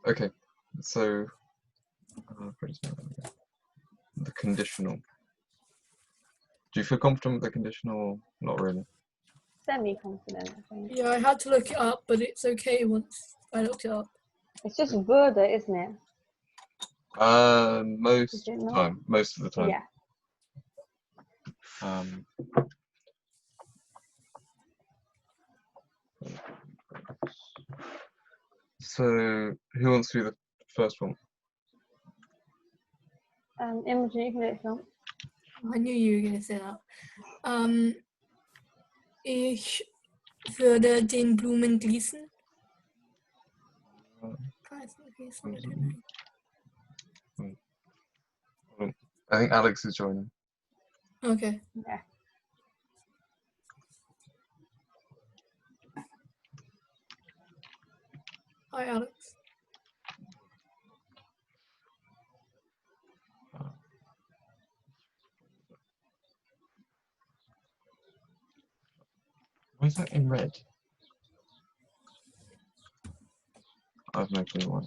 Okay, so the conditional. Do you feel confident with the conditional or not really? Semi-confident, I think. Yeah, I had to look it up, but it's okay once I looked it up. It's just würde, isn't it? Most Is it of the not? time. Most of the time. Yeah. So who wants to do the first one? Imogen, you can do it if you want. I knew you were going to say that. Ich würde den Blumen gießen. I think Alex is joining. Okay. Yeah. Hi, Alex. Why is that in red? I have no clue why.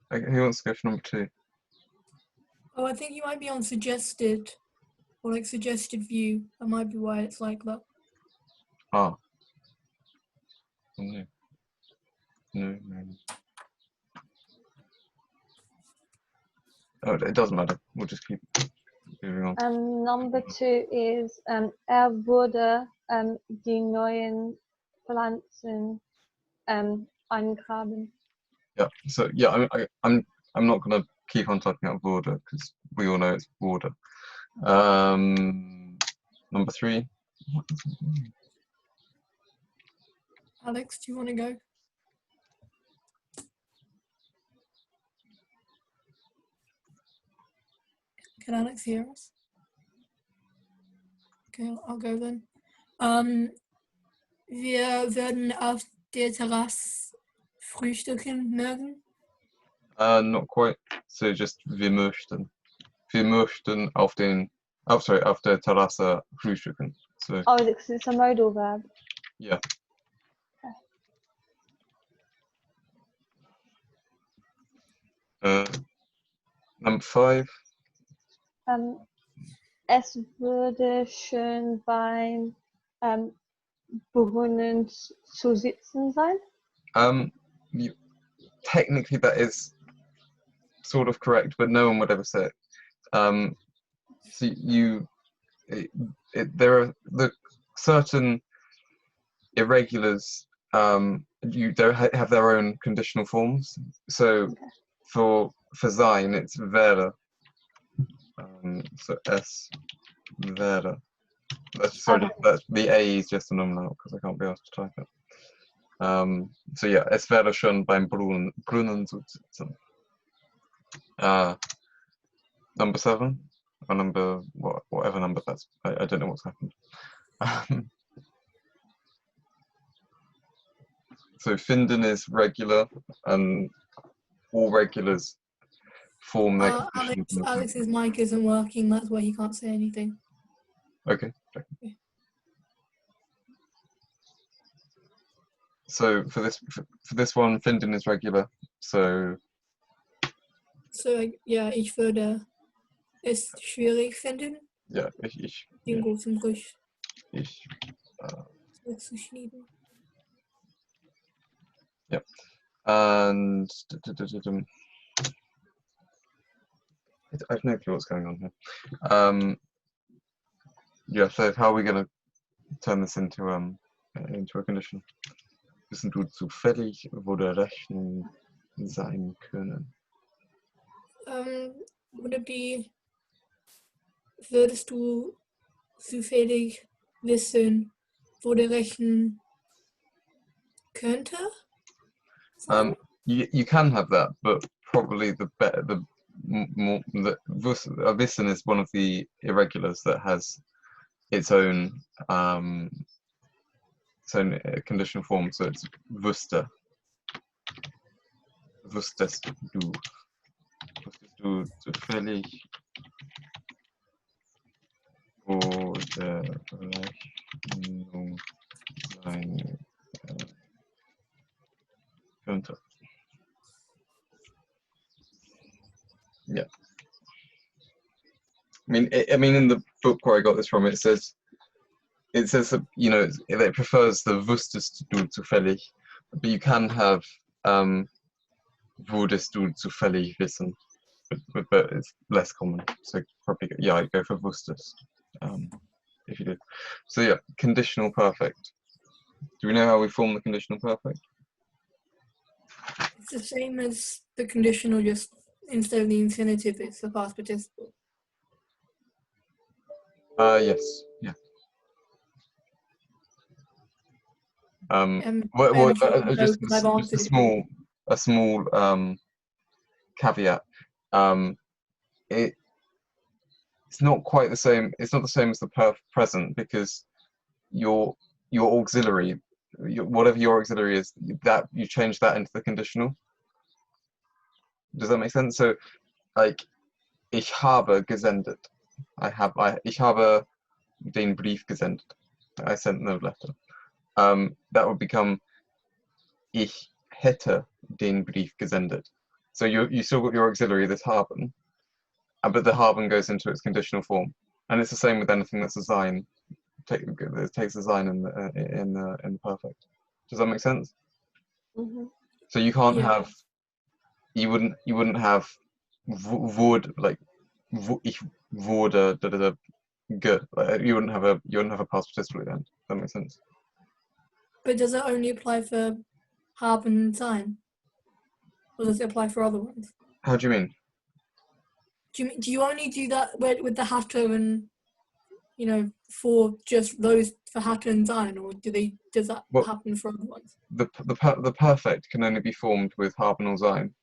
Okay, who wants to go for number 2? Oh, I think you might be on suggested, or like suggested view. That might be why it's like that. Ah. Oh, no. No. Oh, it doesn't matter. We'll just keep moving on. Number 2 is würde die neuen Pflanzen eingraben. Yeah. So yeah, I'm not gonna keep on typing out border because we all know it's border. Number 3. Alex, do you want to go? Can Alex hear us? Okay, I'll go then. Wir würden auf der Terrasse frühstücken mögen. Not quite. So just wir möchten. Wir möchten auf der Terrasse frühstücken. So Oh, is it 'cause it's a modal verb? yeah. Number 5. Es würde schön beim Brunnen zu sitzen sein. Technically that is sort of correct, but no one would ever say it. So there are the certain irregulars. They have their own conditional forms. So for sein, it's wäre. So es wäre. That's the A is just a nominal because I can't be asked to type it. So yeah, es wäre schon beim Brunnen zu sitzen. Number 7 or number whatever number that's. I don't know what's happened. So finden is regular, and all regulars form their conditional. Alex's mic isn't working. That's why he can't say anything. Okay. So for this one, finden is regular. So yeah, ich würde es schwierig finden. Yeah, ich. Den großen Bruch zu schneiden. Yeah. And I have no clue what's going on here. Yeah, so how are we going to turn this into a condition? Wissen du zufällig, wo der Rechnung sein können? Would it be, würdest du zufällig wissen, wo der rechnen könnte? You can have that, but probably the wissen is one of the irregulars that has its own conditional form, so it's wusste. Wusstest du? Wusstest du zufällig, wo der Rechnung sein könnte? Yeah. I mean, in the book where I got this from, it says that, you know, it prefers the wusstest du zufällig, but you can have würdest du zufällig wissen, but it's less common. So probably, yeah, I'd go for wusstest if you did. So yeah, conditional perfect. Do we know how we form the conditional perfect? It's the same as the conditional, just instead of the infinitive, it's the past participle. Yes, yeah. Just a small caveat. It's not quite the same. It's not the same as the present, because your auxiliary, whatever your auxiliary is, that you change that into the conditional. Does that make sense? So, like, ich habe gesendet. Ich habe den Brief gesendet. I sent the letter. That would become ich hätte den Brief gesendet. So you still got your auxiliary, this haben, but the haben goes into its conditional form, and it's the same with anything that's a sign. It takes a sign in the perfect. Does that make sense? Mm-hmm. So you can't have. You wouldn't have would, like ich wurde good. You wouldn't have a past participle at the end. Does that make sense? But does it only apply for haben and sein? Or does it apply for other ones? How do you mean? Do you only do that with the hatte and, you know, for just those, for hatte and sein, or does that happen for other ones? The perfect can only be formed with haben or sein,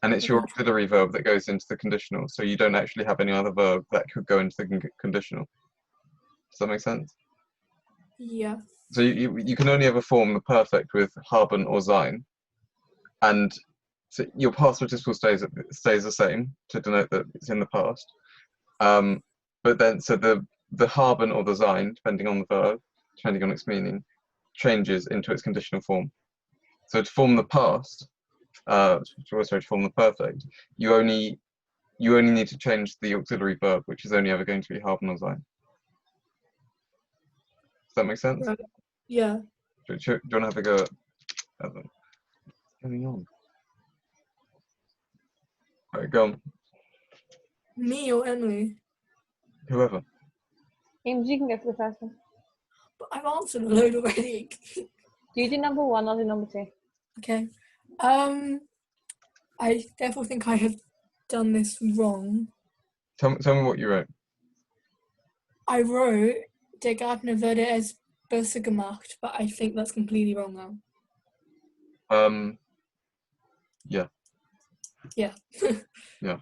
and it's your auxiliary verb that goes into the conditional. So you don't actually have any other verb that could go into the conditional. Does that make sense? Yeah. So you can only ever form the perfect with haben or sein, and so your past participle stays the same to denote that it's in the past. But then, so the haben or the sein, depending on the verb, depending on its meaning, changes into its conditional form. So to form the past, to form the perfect, you only need to change the auxiliary verb, which is only ever going to be haben or sein. Does that make sense? Right. Yeah. Do you want to have a go at them? What's going on? All right, go on. Me or Emily? Whoever. James, you can go for the first one. But I've answered a load already. Do you do number one, I'll do number two. Okay. I therefore think I have done this wrong. Tell me what you wrote. I wrote, der Gärtner würde es besser gemacht, but I think that's completely wrong now. Yeah. Yeah. Yeah.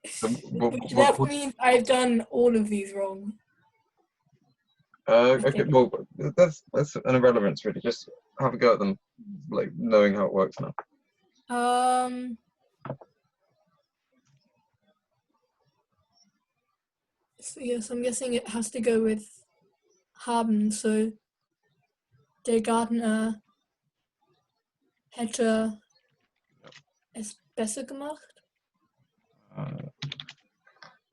So, Which therefore means I've done all of these wrong. Okay, well, that's an irrelevance, really. Just have a go at them, like, knowing how it works now. So yes, I'm guessing it has to go with haben, so der Gärtner hätte es besser gemacht.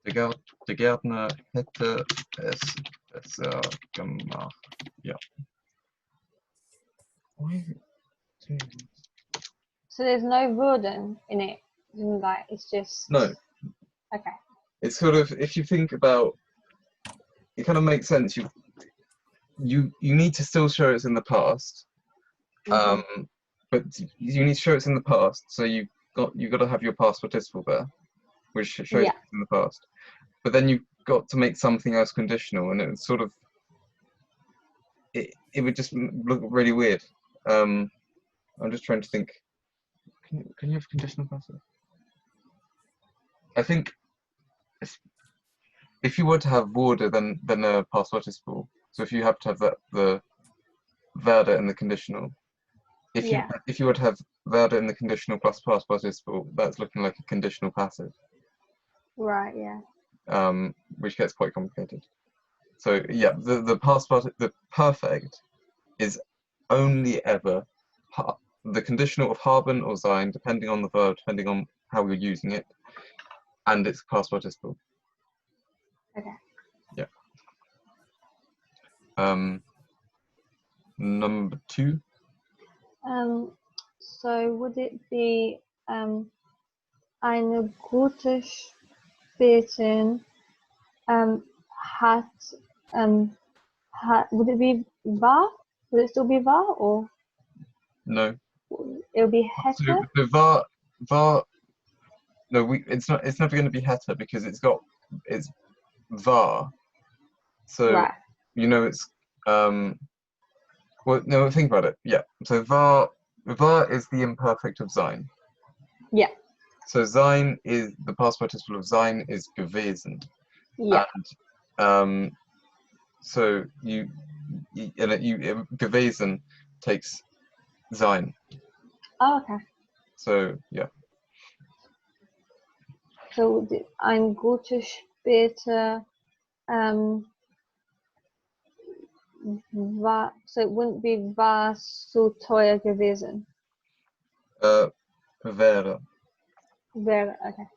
Der Gärtner hätte es besser gemacht. Yeah. So there's no würden in it, isn't that? It's just... No. Okay. It's sort of, if you think about, it kind of makes sense. You need to still show it's in the past, but you need to show it's in the past. So you've got to have your past participle there, which shows it's in the past. But then you've got to make something else conditional, and it's sort of, it would just look really weird. I'm just trying to think. Can you have conditional passive? I think if you were to have wurde, then a past participle. So if you have to have the werde in the conditional, if Yeah. you were to have werde in the conditional plus past participle, that's looking like a conditional passive, Right. Yeah. which gets quite complicated. So yeah, the perfect is only ever the conditional of haben or sein, depending on the verb, depending on how you're using it, and its past participle. Okay. Yeah. Number 2. So would it be eine gute Spätin hat would it be war? Would it still be war, or No. it'll be So hätte? the var. No, it's not. It's never going to be heta because it's var. So Right. it's well, no, think about it. Yeah. So var is the imperfect of sein. Yeah. So sein is the past participle of sein is gewesen. Yeah. And so gewesen takes sein. Oh, okay. So yeah. So ein gute später war, so it wouldn't be war so teuer gewesen. Wäre. Wäre, okay.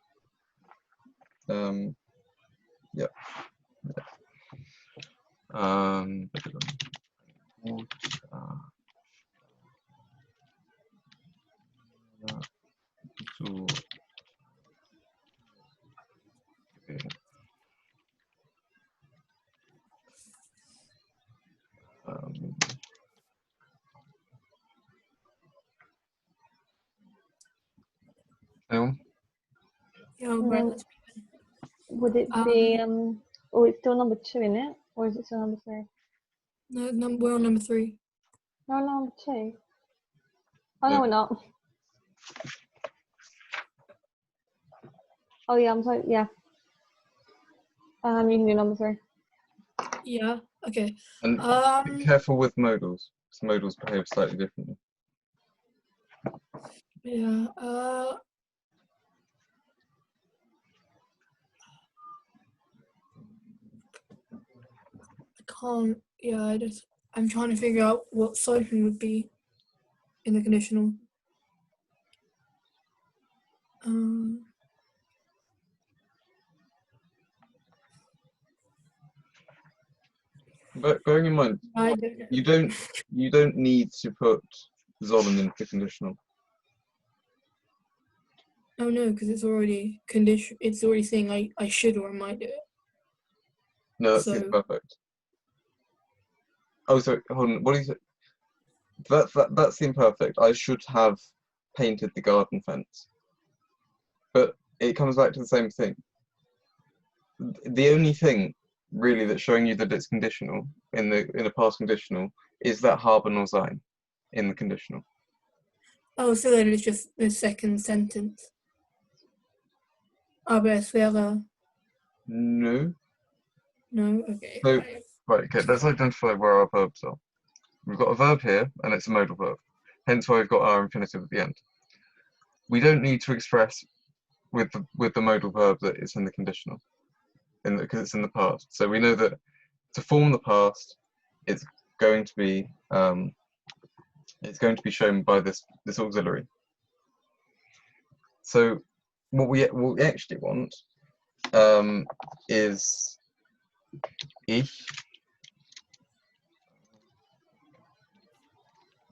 Yeah. So, anyone? Yeah, right. Let's Would it be oh, it's still number 2, isn't it? Or is it still number 3? No, we're on number 3. No, number 2. Oh, no, No. we're not. Oh, yeah, I'm sorry, yeah. You can do number 3. Yeah. Okay. And be careful with modals, because modals behave slightly differently. Yeah. I can't. Yeah. I'm trying to figure out what solution would be in the conditional. But bearing in mind, I don't know. you don't need to put sollen into the conditional. Oh no, because it's already condition. It's already saying I should or I might do it. No, that's the imperfect. Oh, sorry. Hold on. What do you say? That's the imperfect. I should have painted the garden fence. But it comes back to the same thing. The only thing really that's showing you that it's conditional in a past conditional is that haben or sein in the conditional. Oh, so then it's just the second sentence. Aber es wäre. No. No. Okay. So right. Okay. Let's identify where our verbs are. We've got a verb here, and it's a modal verb. Hence why we've got our infinitive at the end. We don't need to express with the modal verb that it's in the conditional, because it's in the past. So we know that to form the past, it's going to be shown by this auxiliary. So what we actually want is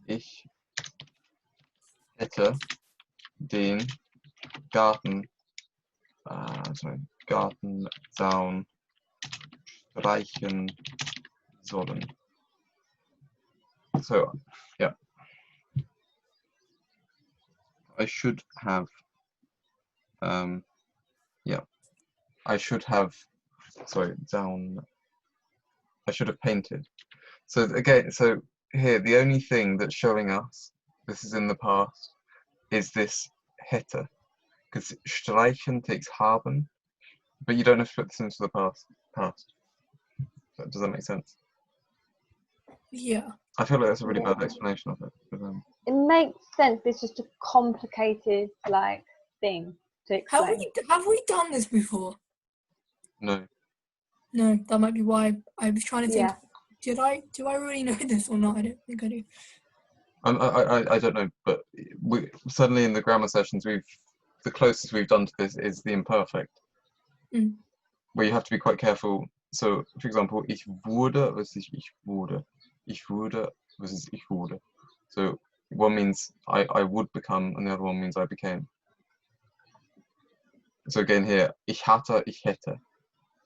ich hätte den Gartenzaun streichen sollen. So, yeah. I should have, I should have painted. So again, so here, the only thing that's showing us this is in the past is this hätte, because streichen takes haben, but you don't have to put this into the past. Does that make sense? Yeah. I feel like that's a really bad Yeah. explanation of it. But, It makes sense. It's just a complicated thing to explain. Have we done this before? no. No, that might be why I was trying to think. Yeah. Do I really know this or not? I don't think I do. I don't know, but certainly in the grammar sessions, the closest we've done to this is the imperfect, where you have to be quite careful. So, for example, ich wurde versus ich wurde. Ich wurde versus ich wurde. So one means I would become, and the other one means I became. So again here, ich hatte, ich hätte.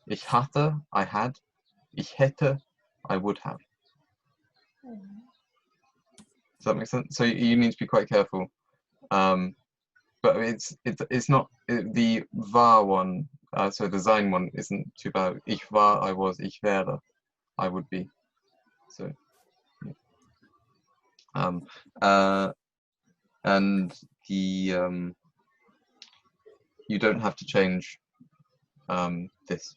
Ich hatte, I had. Ich hätte, I would have. Does that make sense? So you need to be quite careful. But it's not the war one. So the sein one isn't too bad. Ich war, I was. Ich wäre, I would be. So. Yeah. And the you don't have to change this.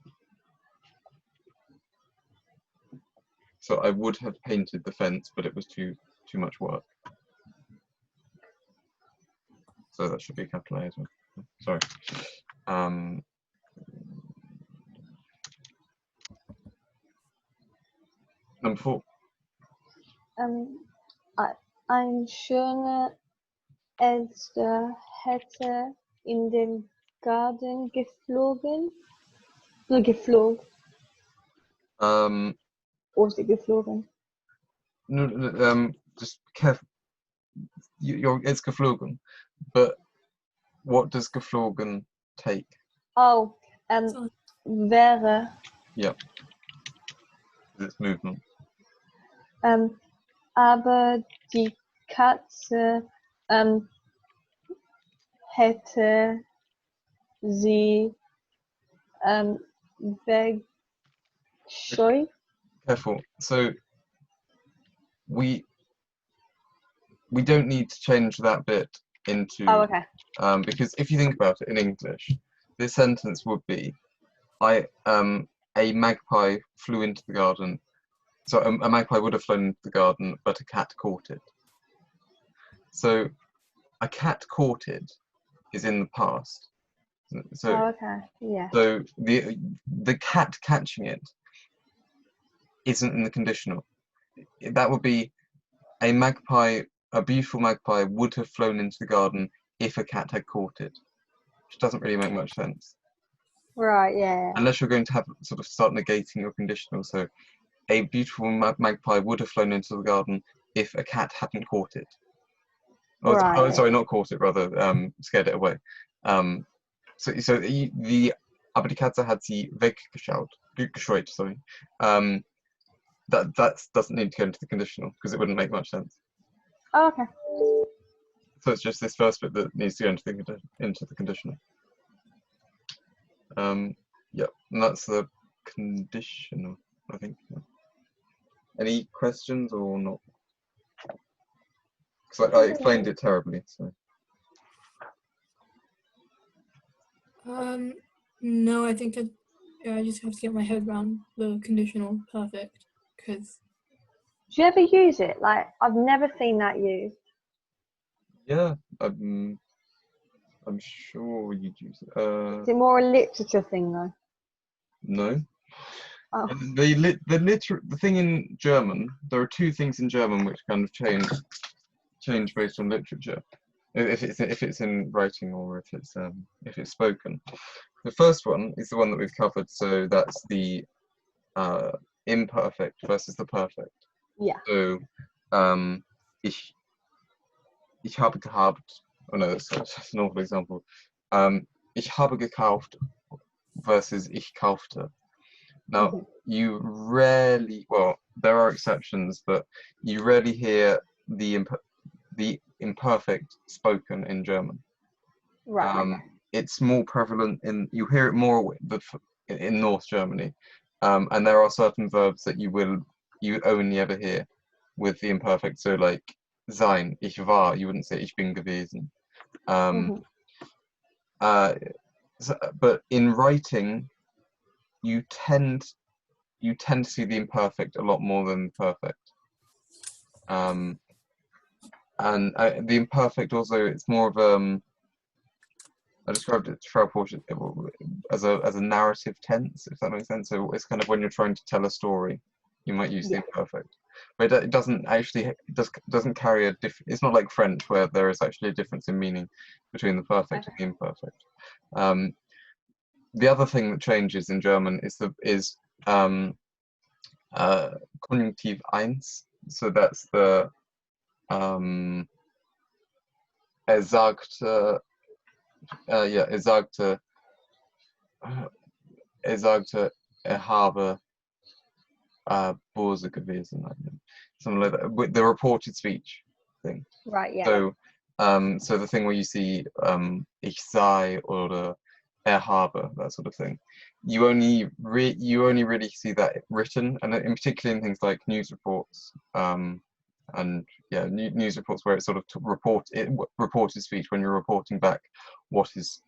So I would have painted the fence, but it was too much work. So that should be capital A as well. Sorry. Number 4. Ein schöner Elster hätte in den Garten geflogen. Nur geflogen. Oder ist sie geflogen? No, just be careful. It's geflogen, but what does geflogen take? Oh, wäre. Yeah. It's movement. Aber die Katze hätte sie weggescheucht. Careful. So we don't need to change that bit into. Oh, okay. Because if you think about it in English, this sentence would be, a magpie flew into the garden. So a magpie would have flown into the garden, but a cat caught it. So a cat caught it is in the past. So, okay, yeah. So the cat catching it isn't in the conditional. That would be a beautiful magpie would have flown into the garden if a cat had caught it, which doesn't really make much sense. Right, yeah. Unless you're going to have sort of start negating your conditional. So a beautiful magpie would have flown into the garden if a cat hadn't caught it. Sorry, not caught it, rather scared it away. So aber die Katze hat sie weggescheucht, sorry. That doesn't need to go into the conditional because it wouldn't make much sense. Oh, okay. So it's just this first bit that needs to go into the conditional. Yeah, and that's the conditional, I think. Any questions or not? Because I explained it terribly. So. No, I think I just have to get my head around the conditional perfect. Because. Do you ever use it? I've never seen that used. Yeah, I'm sure you'd use it. Is it more a literature thing though? No. Oh. The thing in German, there are 2 things in German which kind of change based on literature, if it's in writing or if it's spoken. The first one is the one that we've covered, so that's the imperfect versus the perfect. Yeah. So ich habe gehabt. Oh no, that's an awful example. Ich habe gekauft versus ich kaufte. Now, you rarely, well, there are exceptions, but you rarely hear the imperfect spoken in German. Right. It's more prevalent you hear it more in North Germany, and there are certain verbs that you only ever hear with the imperfect. So like sein, ich war, you wouldn't say ich bin gewesen. but in writing, you tend to see the imperfect a lot more than the perfect. And the imperfect also, it's more of I described it as a narrative tense, if that makes sense. So it's kind of when you're trying to tell a story, you might use the imperfect, but it doesn't actually doesn't carry a it's not like French where there is actually a difference in meaning between the perfect and the imperfect. The other thing that changes in German is Konjunktiv 1. So that's the er sagte, er sagte, er habe böse gewesen. Something like that. With the reported speech thing. Right, yeah. So, so the thing where you see ich sei or er habe, that sort of thing. You only really see that written, and in particular in things like news reports, and yeah, news reports where it's sort of reported speech when you're reporting back what's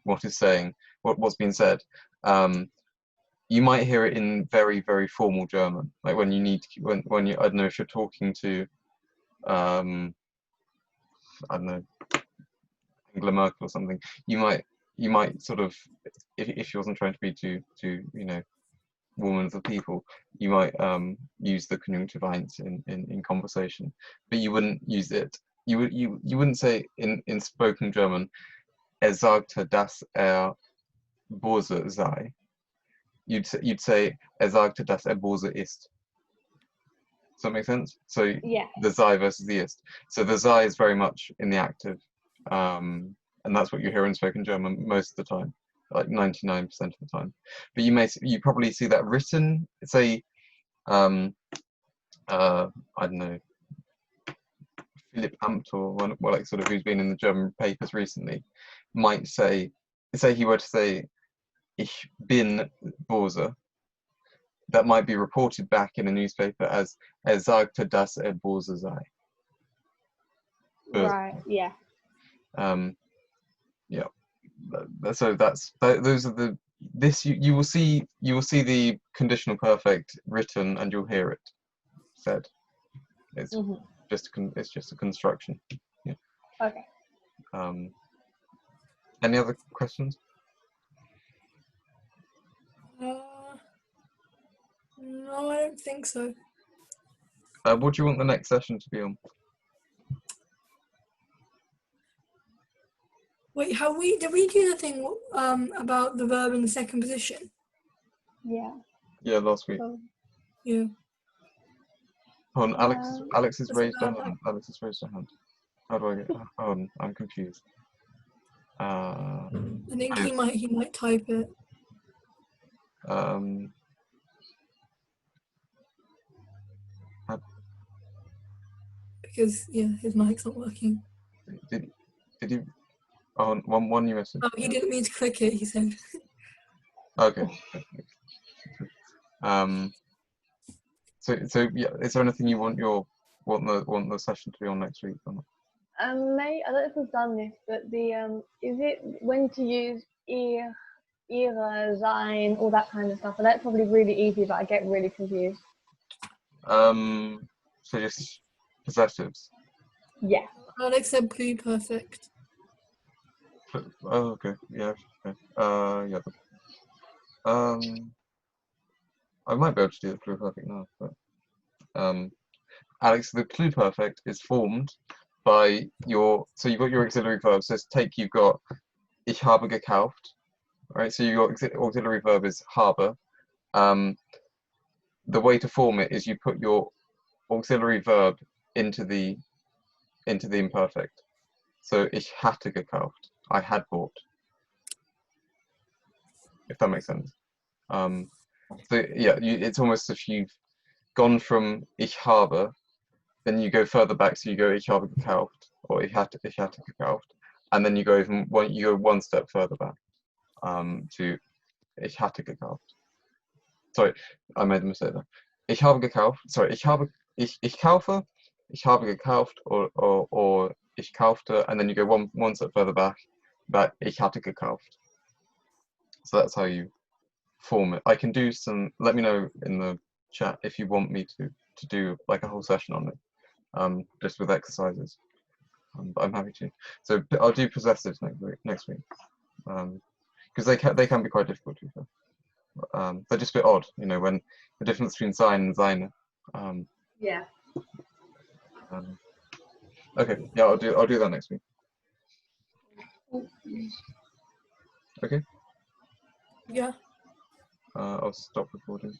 been said. You might hear it in very, very formal German, like when you I don't know if you're talking to I don't know, Angela Merkel or something. You might sort of, if she wasn't trying to be too woman of the people, you might use the Conjunctive 1 in conversation, but you wouldn't use it. You wouldn't say in spoken German, er sagte, dass böse sei. You'd say, er sagte, dass böse ist. Does that make sense? So yeah, the sei versus the ist. So the sei is very much in the active, and that's what you hear in spoken German most of the time, like 99% of the time. But you probably see that written. Say, I don't know, Philipp Amthor, like sort of who's been in the German papers recently, might say he were to say, ich bin böse. That might be reported back in a newspaper as er sagte, dass böse sei. right, yeah. Yeah. So those are you will see the conditional perfect written, and you'll hear it said. It's just a construction. Yeah. Okay. Any other questions? No, I don't think so. What do you want the next session to be on? Wait, did we do the thing about the verb in the second position? Yeah. Yeah, last week. Yeah. Hold on, Alex has That's raised her about hand. Alex has raised her hand. How do I get? Hold on, I'm confused. I think he might type it. Because his mic's not working. Did he? Oh, one new message. Oh, he didn't mean to click it. He said. Okay. So yeah, is there anything you want the session to be on next week or not? May I don't know if we've done this, but the is it when to use ihr, ihre, sein, all that kind of stuff? And that's probably really easy, but I get really confused. So just possessives. Yeah. Alex said pluperfect. Oh, okay. Yeah. Okay. Yeah. I might be able to do the pluperfect now, but Alex, the pluperfect is formed by so you've got your auxiliary verb. So you've got ich habe gekauft, right? So your auxiliary verb is habe. The way to form it is you put your auxiliary verb into the imperfect. So ich hatte gekauft, I had bought. If that makes sense. So yeah, it's almost if you've gone from ich habe, then you go further back, so you go ich habe gekauft, or ich hatte gekauft, and then you go one step further back to ich hatte gekauft. Sorry, I made a mistake there. Ich habe gekauft. Sorry, ich kaufe, ich habe gekauft, or ich kaufte, and then you go one step further back, but ich hatte gekauft. So that's how you form it. I can do some. Let me know in the chat if you want me to do like a whole session on it, just with exercises. But I'm happy to. So I'll do possessives next week, because they can be quite difficult to do. They're just a bit odd, you know, when the difference between sein and seine. Yeah. Okay, yeah, I'll do that next week. Okay. Yeah. I'll stop recording.